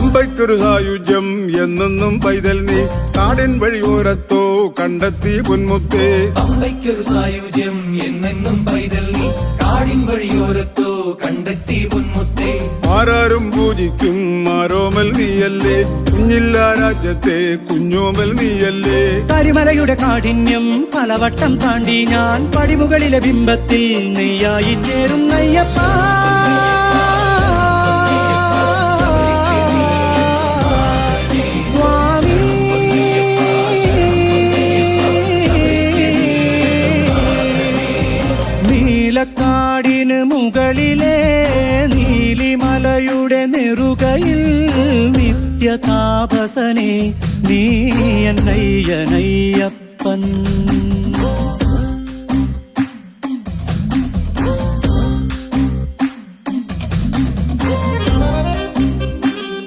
പമ്പയ്ക്കൊരു സായുജ്യം എന്നെന്നും പൈതൽ നീ കാടിൻ വഴിയോരത്തോ കണ്ടെത്തി പൊന്മുത്തേ. പമ്പയ്ക്കൊരു സായുജ്യം എന്നെന്നും പൈതൽ നീ കാടിൻ വഴിയോരത്തോ കണ്ടെത്തി പൊന്മുത്തേ. ആരാരും പൂജിക്കും ആരോമൽ നീയല്ലേ, കുഞ്ഞില്ല രാജ്യത്തെ കുഞ്ഞോമൽ നീയല്ലേ. കരിമലയുടെ കാഠിന്യം പലവട്ടം താണ്ടി ഞാൻ പടിമുകളിലെ ബിംബത്തിൽ നെയ്യായി ചേരുന്നയ്യപ്പ. നീലക്കാടിന് മുകളിലെ നീലിമലയുടെ നെറുകയിൽ നിത്യതാപസനെ നീ എന്നയ്യനയ്യപ്പൻ.